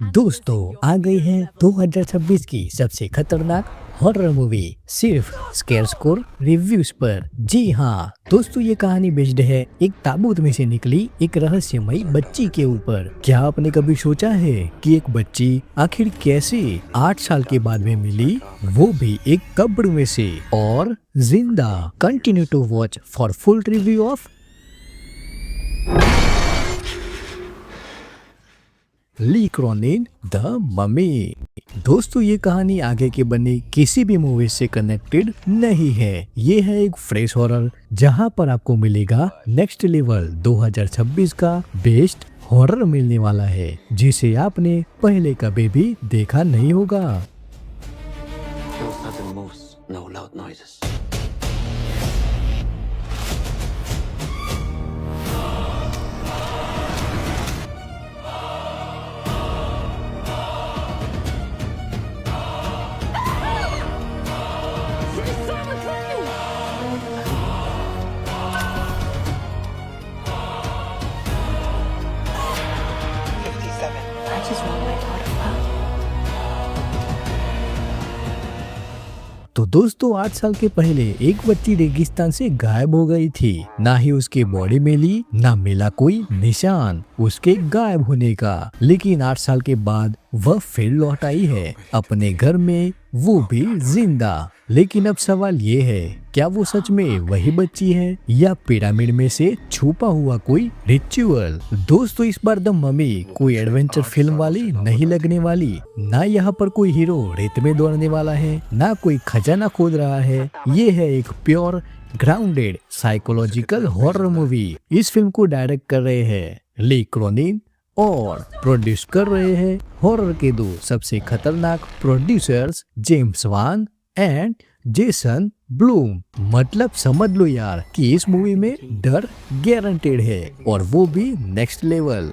दोस्तों आ गई है 2026 की सबसे खतरनाक हॉरर मूवी सिर्फ स्केयर स्कोर रिव्यूज पर। जी हाँ दोस्तों, ये कहानी बेस्ड है एक ताबूत में से निकली एक रहस्यमयी बच्ची के ऊपर। क्या आपने कभी सोचा है कि एक बच्ची आखिर कैसे 8 साल के बाद में मिली, वो भी एक कब्र में से और जिंदा। Continue to watch for full review of Lee Cronin the Mummy. दोस्तों, ये कहानी आगे के बने किसी भी मूवी से कनेक्टेड नहीं है। ये है एक फ्रेश हॉरर जहां पर आपको मिलेगा नेक्स्ट लेवल 2026 का बेस्ट हॉरर मिलने वाला है, जिसे आपने पहले कभी भी देखा नहीं होगा। No sudden moves, no loud noises. I just want my daughter back. तो दोस्तों, 8 साल के पहले एक बच्ची रेगिस्तान से गायब हो गई थी। ना ही उसके बॉडी मिली, ना मिला कोई निशान उसके गायब होने का। लेकिन 8 साल के बाद वह फिर लौट आई है अपने घर में, वो भी जिंदा। लेकिन अब सवाल ये है, क्या वो सच में वही बच्ची है या पिरामिड में से छुपा हुआ कोई रिचुअल। दोस्तों, इस बार द ममी कोई एडवेंचर फिल्म वाली नहीं लगने वाली। ना यहाँ पर कोई हीरो रेत में दौड़ने वाला है, ना कोई खजाना खोद रहा है। ये है एक pure grounded psychological horror movie. इस फिल्म को डायरेक्ट कर रहे हैं ली क्रॉनिन और प्रोड्यूस कर रहे हैं हॉरर के दो सबसे खतरनाक producers James one and Jason Bloom. मतलब समझ लो यार कि इस मूवी में डर गारंटेड है, और वो भी नेक्स्ट लेवल।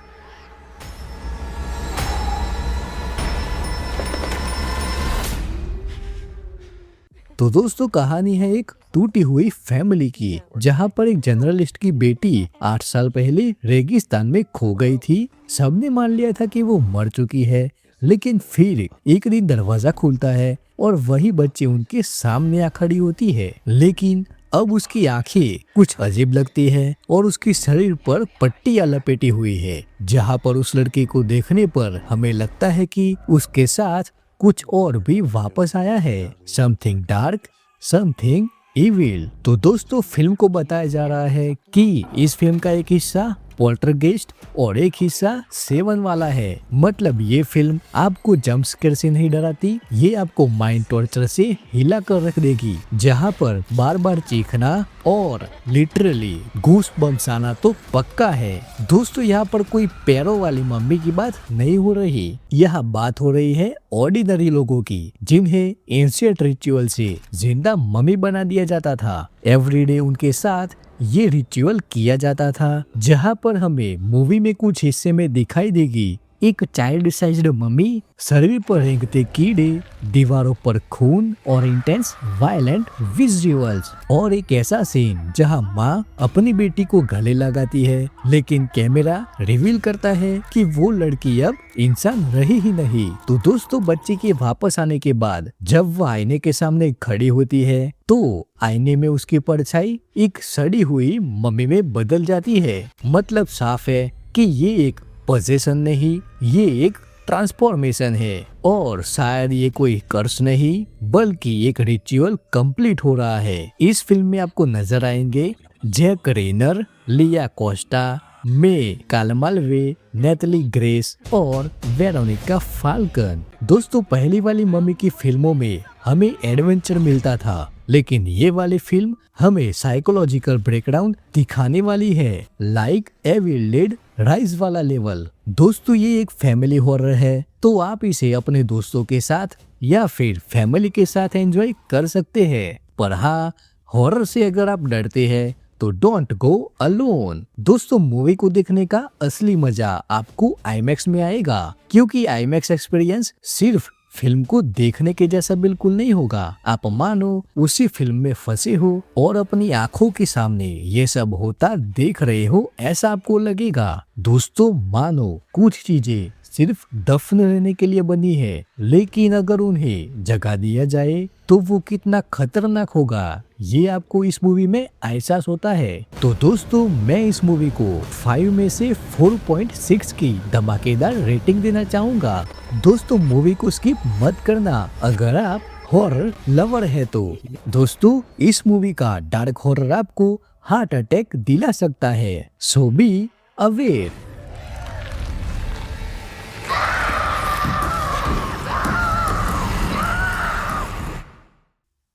तो दोस्तों, कहानी है एक टूटी हुई फैमिली की, जहां पर एक जर्नलिस्ट की बेटी 8 साल पहले रेगिस्तान में खो गई थी। सबने मान लिया था कि वो मर चुकी है, लेकिन फिर एक दिन दरवाजा खुलता है और वही बच्ची उनके सामने आ खड़ी होती है। लेकिन अब उसकी आंखें कुछ अजीब लगती है और उसकी शरीर पर पट्टियां लपेटी हुई है, जहां पर उस लड़के को देखने पर हमें लगता है कि उसके साथ कुछ और भी वापस आया है। Something dark, something evil. तो दोस्तों, फिल्म को बताया जा रहा है कि इस फिल्म का एक हिस्सा पोल्टरगेस्ट और एक हिस्सा 7 वाला है। मतलब ये फिल्म आपको जंप स्केयर से नहीं डराती, ये आपको माइंड टॉर्चर से हिला कर रख देगी, जहाँ पर बार बार चीखना और लिटरली गूस बम्स आना तो पक्का है। दोस्तों, यहाँ पर कोई पैरों वाली मम्मी की बात नहीं हो रही, यहाँ बात हो रही है ऑर्डिनरी लोगों की, जिन्हें एंशिएंट रिचुअल से जिंदा मम्मी बना दिया जाता था। एवरीडे उनके साथ ये रिचुअल किया जाता था, जहाँ पर हमें मूवी में कुछ हिस्से में दिखाई देगी एक चाइल्ड साइज्ड मम्मी, शरीर पर रेंगते कीड़े, दीवारों पर खून और इंटेंस वायलेंट विजुअल्स, और एक ऐसा सीन जहां माँ अपनी बेटी को गले लगाती है, लेकिन कैमरा रिवील करता है कि वो लड़की अब इंसान रही ही नहीं। तो दोस्तों, बच्ची के वापस आने के बाद जब वो आईने के सामने खड़ी होती है, तो आईने में उसकी परछाई एक सड़ी हुई मम्मी में बदल जाती है। मतलब साफ है कि ये एक पोजेशन नहीं, ये एक ट्रांसफॉर्मेशन है, और शायद ये कोई कर्स नहीं बल्कि एक रिचुअल कंप्लीट हो रहा है। इस फिल्म में आपको नजर आएंगे जैक रेनर, लिया कोस्टा, मे कालमालवे, नेथली ग्रेस और वेरोनिका फाल्कन। दोस्तों, पहली वाली मम्मी की फिल्मों में हमें एडवेंचर मिलता था, लेकिन ये वाली फिल्म हमें साइकोलॉजिकल ब्रेकडाउन दिखाने वाली है, लाइक एविल डेड राइज वाला लेवल। दोस्तों, ये एक फैमिली हॉरर है, तो आप इसे अपने दोस्तों के साथ या फिर फैमिली के साथ एंजॉय कर सकते हैं। पर हाँ, हॉरर से अगर आप डरते हैं तो डोंट गो अलोन। दोस्तों, मूवी को देखने का असली मजा आपको आईमैक्स में आएगा, क्योंकि आईमैक्स एक्सपीरियंस सिर्फ फिल्म को देखने के जैसा बिल्कुल नहीं होगा। आप मानो उसी फिल्म में फंसे हो और अपनी आंखों के सामने ये सब होता देख रहे हो, ऐसा आपको लगेगा। दोस्तों मानो कुछ चीजें सिर्फ दफन रहने के लिए बनी है, लेकिन अगर उन्हें जगा दिया जाए तो वो कितना खतरनाक होगा, ये आपको इस मूवी में एहसास होता है। तो दोस्तों, मैं इस मूवी को 5 में से 4.6 की धमाकेदार रेटिंग देना चाहूंगा। दोस्तों, मूवी को स्किप मत करना अगर आप हॉरर लवर है तो। दोस्तों, इस मूवी का डार्क हॉरर आपको हार्ट अटैक दिला सकता है, so be aware.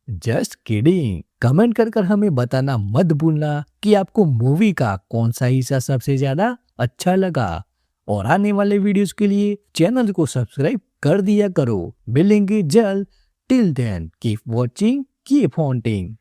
Just kidding. Comment कर हमें बताना मत भूलना कि आपको मूवी का कौन सा हिस्सा सबसे ज्यादा अच्छा लगा। और आने वाले वीडियोस के लिए चैनल को सब्सक्राइब कर दिया करो। मिलेंगे जल्द। Till then keep watching, keep haunting.